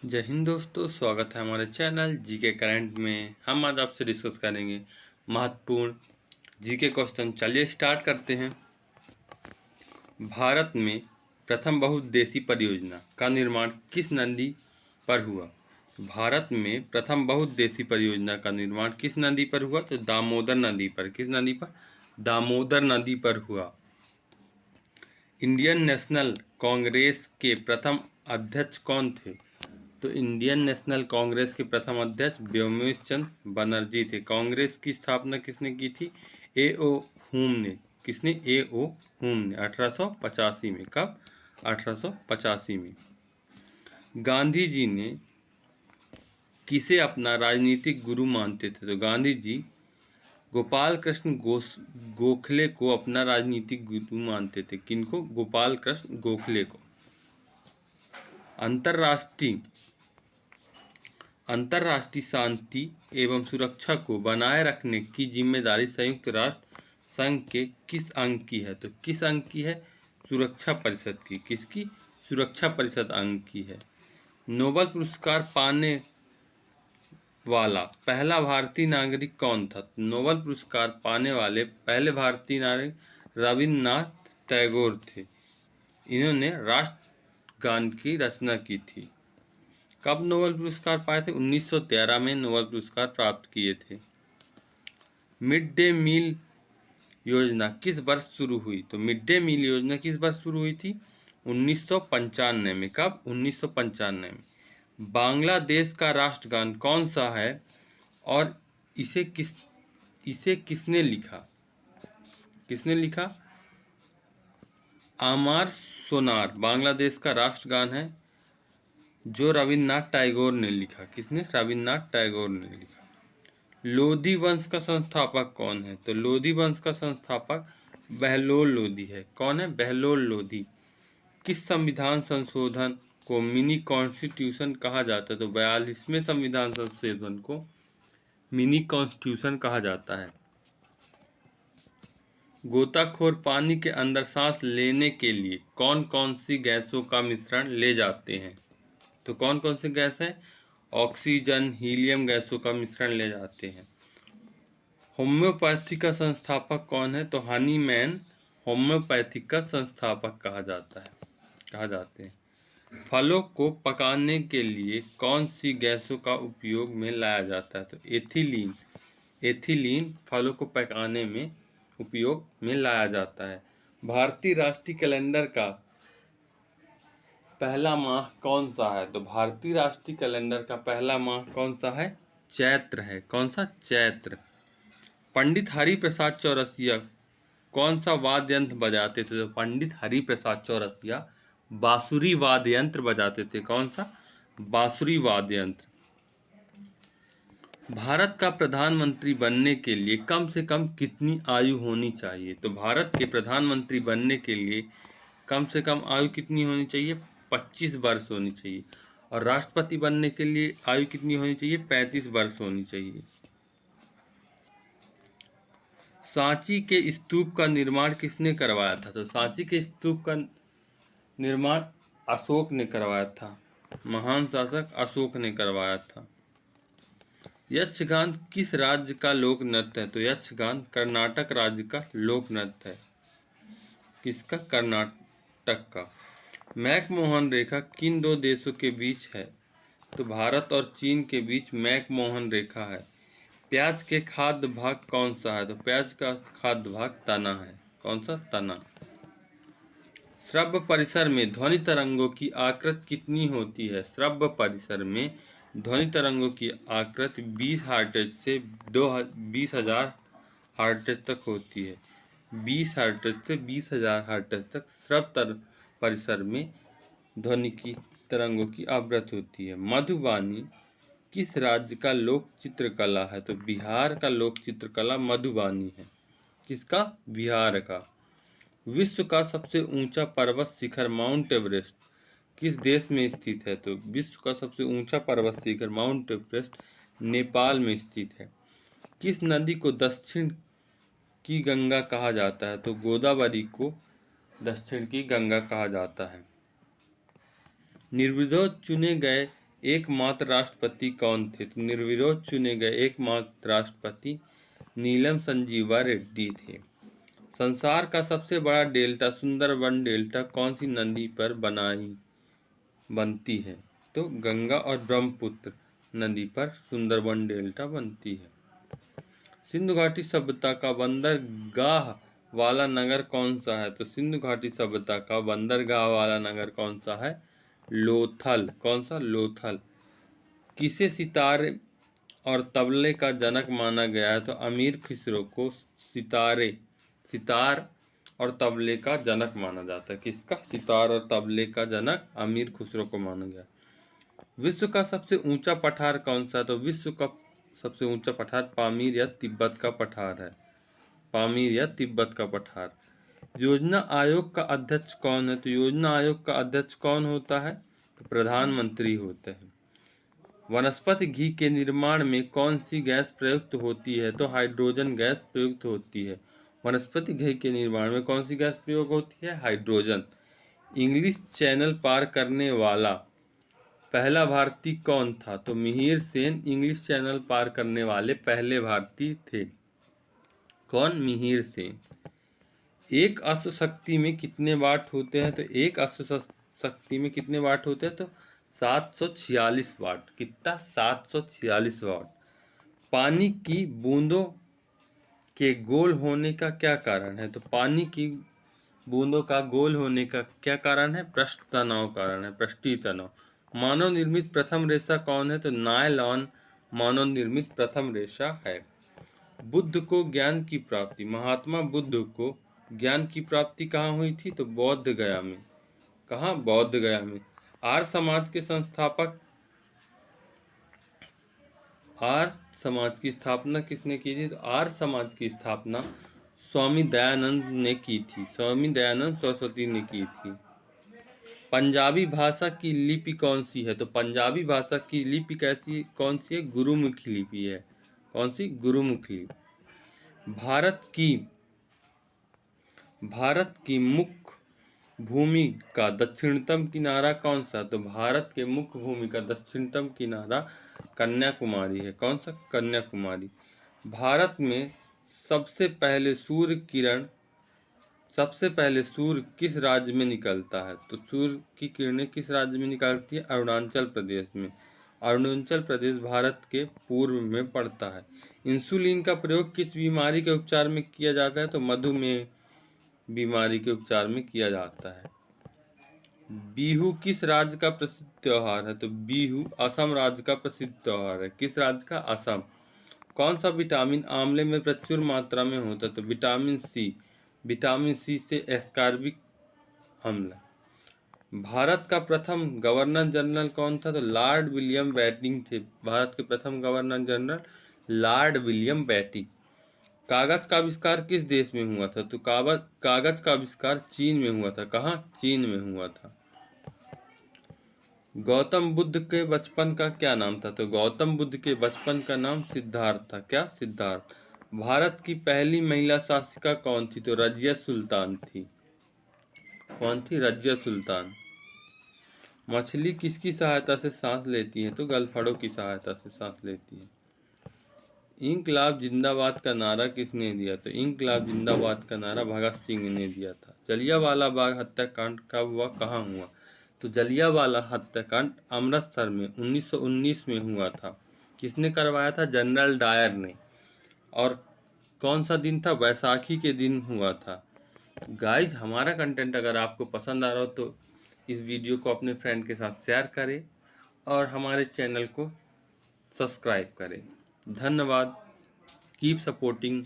जय हिंद दोस्तों, स्वागत है हमारे चैनल जीके करंट में। हम आज आपसे डिस्कस करेंगे महत्वपूर्ण जीके क्वेश्चन। चलिए स्टार्ट करते हैं। भारत में प्रथम बहुउद्देशीय परियोजना का निर्माण किस नदी पर हुआ? भारत में प्रथम बहुउद्देशीय परियोजना का निर्माण किस नदी पर हुआ? तो दामोदर नदी पर। किस नदी पर? दामोदर नदी पर हुआ। इंडियन नेशनल कांग्रेस के प्रथम अध्यक्ष कौन थे? तो इंडियन नेशनल कांग्रेस के प्रथम अध्यक्ष व्योमेश चंद्र बनर्जी थे। कांग्रेस की स्थापना किसने की थी? ए.ओ. हुम ने। किसने? ए.ओ. हुम ने 1885 में। कब? 1885 में। गांधी जी ने किसे अपना राजनीतिक गुरु मानते थे? तो गांधी जी गोपाल कृष्ण गोखले को अपना राजनीतिक गुरु मानते थे। किनको? गोपाल कृष्ण गोखले को। अंतर्राष्ट्रीय शांति एवं सुरक्षा को बनाए रखने की जिम्मेदारी संयुक्त राष्ट्र संघ के किस अंग की है? तो किस अंग की है? सुरक्षा परिषद की। किसकी? सुरक्षा परिषद अंग की है। नोबेल पुरस्कार पाने वाला पहला भारतीय नागरिक कौन था? नोबेल पुरस्कार पाने वाले पहले भारतीय नागरिक रविन्द्रनाथ टैगोर थे। इन्होंने राष्ट्रगान की रचना की थी। कब नोबेल पुरस्कार पाए थे? 1913 में नोबेल पुरस्कार प्राप्त किए थे। मिड डे मील योजना किस वर्ष शुरू हुई? तो मिड डे मील योजना किस वर्ष शुरू हुई थी? 1995 में। कब? 1995 में। बांग्लादेश का राष्ट्रगान कौन सा है और इसे किसने लिखा? किसने लिखा? आमार सोनार बांग्लादेश का राष्ट्रगान है, जो रविन्द्रनाथ टैगोर ने लिखा। किसने? रविन्द्रनाथ टैगोर ने लिखा। लोधी वंश का संस्थापक कौन है? तो लोधी वंश का संस्थापक बहलोल लोधी है। कौन है? बहलोल लोधी। किस संविधान संशोधन को मिनी कॉन्स्टिट्यूशन कहा जाता है? तो 42वें संविधान संशोधन को मिनी कॉन्स्टिट्यूशन कहा जाता है। गोताखोर पानी के अंदर सांस लेने के लिए कौन कौन सी गैसों का मिश्रण ले जाते हैं? तो कौन कौन सी गैस है? ऑक्सीजन, हीलियम गैसों का मिश्रण ले जाते हैं। होम्योपैथी का संस्थापक कौन है? तो हनीमैन होम्योपैथी का संस्थापक कहा जाते हैं। फलों को पकाने के लिए कौन सी गैसों का उपयोग में लाया जाता है? तो एथिलीन फलों को पकाने में उपयोग में लाया जाता है। भारतीय राष्ट्रीय कैलेंडर का पहला माह कौन सा है? तो भारतीय राष्ट्रीय कैलेंडर का पहला माह कौन सा है? चैत्र है। कौन सा? चैत्र। पंडित हरिप्रसाद चौरसिया कौन सा वाद्य यंत्र बजाते थे? तो पंडित हरिप्रसाद चौरसिया बांसुरी वाद्य यंत्र बजाते थे। कौन सा? बांसुरी वाद्य यंत्र। भारत का प्रधानमंत्री बनने के लिए कम से कम कितनी आयु होनी चाहिए? तो भारत के प्रधानमंत्री बनने के लिए कम से कम आयु कितनी होनी चाहिए? 25 वर्ष होनी चाहिए। और राष्ट्रपति बनने के लिए आयु कितनी होनी चाहिए? 35 वर्ष होनी चाहिए। सांची के स्तूप का निर्माण किसने करवाया था? तो सांची के स्तूप का निर्माण अशोक ने करवाया था। महान शासक अशोक ने करवाया था। यक्षगान किस राज्य का लोक नृत्य है? तो यक्षगान कर्नाटक राज्य का लोक नृत्य है। किसका? कर्नाटक का। मैकमोहन रेखा किन दो देशों के बीच है? तो भारत और चीन के बीच मैकमोहन रेखा है। प्याज के खाद्य भाग कौन सा है? तो प्याज का खाद्य भाग तना है। कौन सा? तना। श्रव्य परिसर में ध्वनि तरंगों की आकृति कितनी होती है? श्रव्य परिसर में ध्वनि तरंगों की आकृति 20 हर्ट्ज से 20,000 हर्ट्ज तक होती है। 20 हर्ट्ज से 20,000 हर्ट्ज तक श्रव्य परिसर में ध्वनि की तरंगों की आवृत्ति होती है। मधुबानी किस राज्य का लोक चित्रकला है? तो बिहार का लोक चित्रकला मधुबानी है। किसका? बिहार का। विश्व का सबसे ऊंचा पर्वत शिखर माउंट एवरेस्ट किस देश में स्थित है? तो विश्व का सबसे ऊंचा पर्वत शिखर माउंट एवरेस्ट नेपाल में स्थित है। किस नदी को दक्षिण की गंगा कहा जाता है? तो गोदावरी को दक्षिण की गंगा कहा जाता है। निर्विरोध चुने गए एकमात्र राष्ट्रपति कौन थे? तो निर्विरोध चुने गए एकमात्र राष्ट्रपति नीलम संजीवा रेड्डी थे। संसार का सबसे बड़ा डेल्टा सुंदरबन डेल्टा कौन सी नदी पर बनती है? तो गंगा और ब्रह्मपुत्र नदी पर सुंदरबन डेल्टा बनती है। सिंधु घाटी सभ्यता का बंदरगाह वाला नगर कौन सा है? तो सिंधु घाटी सभ्यता का बंदरगाह वाला नगर कौन सा है? लोथल। कौन सा? लोथल। किसे सितारे और तबले का जनक माना गया है? तो अमीर खुसरो को सितार और तबले का जनक माना जाता है। किसका? सितार और तबले का जनक अमीर खुसरो को माना गया। विश्व का सबसे ऊंचा पठार कौन सा? तो विश्व का सबसे ऊंचा पठार पामीर या तिब्बत का पठार है। पामीर या तिब्बत का पठार। योजना आयोग का अध्यक्ष कौन है? तो योजना आयोग का अध्यक्ष कौन होता है? तो प्रधानमंत्री होते हैं। वनस्पति घी के निर्माण में कौन सी गैस प्रयुक्त होती है? तो हाइड्रोजन गैस प्रयुक्त होती है। वनस्पति घी के निर्माण में कौन सी गैस प्रयोग होती है? हाइड्रोजन। इंग्लिश चैनल पार करने वाला पहला भारतीय कौन था? तो मिहिर सेन इंग्लिश चैनल पार करने वाले पहले भारतीय थे। कौन? मिहिर सेन। एक अश्व शक्ति में कितने वाट होते हैं? तो एक अश्व शक्ति में कितने वाट होते हैं? तो 746 वाट। कितना? 746 वाट। पानी की बूंदों के गोल होने का क्या कारण है? तो पानी की बूंदों का गोल होने का क्या कारण है? पृष्ठ तनाव कारण है, पृष्ठीय तनाव। मानव निर्मित प्रथम रेशा कौन है? तो नायलॉन मानव निर्मित प्रथम रेशा है। बुद्ध को ज्ञान की प्राप्ति, महात्मा बुद्ध को ज्ञान की प्राप्ति कहाँ हुई थी? तो बौद्ध गया में। कहाँ? बौद्ध गया में। आर्य समाज के संस्थापक, आर्य समाज की स्थापना किसने की थी? तो आर्य समाज की स्थापना स्वामी दयानंद ने की थी। स्वामी दयानंद सरस्वती ने की थी। पंजाबी भाषा की लिपि कौन सी है? तो पंजाबी भाषा की लिपि कौन सी है? गुरुमुखी लिपि है। कौन सी? गुरुमुखी। भारत की मुख्य भूमि का दक्षिणतम किनारा कौन सा? तो भारत के मुख्य भूमि का दक्षिणतम किनारा कन्याकुमारी है। कौन सा? कन्याकुमारी। भारत में सबसे पहले सूर्य किस राज्य में निकलता है? तो सूर्य की किरणें किस राज्य में निकलती है? अरुणाचल प्रदेश में। अरुणाचल प्रदेश भारत के पूर्व में पड़ता है। इंसुलिन का प्रयोग किस बीमारी के उपचार में किया जाता है? तो मधुमेह बीमारी के उपचार में किया जाता है। बिहू किस राज्य का प्रसिद्ध त्योहार है? तो बिहू असम राज्य का प्रसिद्ध त्योहार है। किस राज्य का? असम। कौन सा विटामिन आंवले में प्रचुर मात्रा में होता है? तो विटामिन सी। विटामिन सी से एस्कॉर्बिक अम्ल। भारत का प्रथम गवर्नर जनरल कौन था? तो लॉर्ड विलियम बेंटिंक थे। भारत के प्रथम governor general Lord William Bentinck. कागज का आविष्कार किस देश में हुआ था? तो कागज का आविष्कार चीन में हुआ था। कहाँ? चीन में हुआ था। गौतम बुद्ध के बचपन का क्या नाम था? तो गौतम बुद्ध के बचपन का नाम सिद्धार्थ था। क्या? सिद्धार्थ। भारत की पहली महिला शासिका कौन थी? तो रजिया सुल्तान थी। कौन थी? रजिया सुल्तान। मछली किसकी सहायता से सांस लेती है? तो गलफड़ों की सहायता से सांस लेती है। इंकलाब जिंदाबाद का नारा किसने दिया? तो इंकलाब जिंदाबाद का नारा भगत सिंह ने दिया था। जलियांवाला बाग हत्याकांड कब हुआ? कहाँ हुआ? तो जलियांवाला हत्याकांड अमृतसर में 1919 में हुआ था। किसने करवाया था? जनरल डायर ने। और कौन सा दिन था? बैसाखी के दिन हुआ था। गाइज, हमारा कंटेंट अगर आपको पसंद आ रहा हो तो इस वीडियो को अपने फ्रेंड के साथ शेयर करें और हमारे चैनल को सब्सक्राइब करें। धन्यवाद। Keep supporting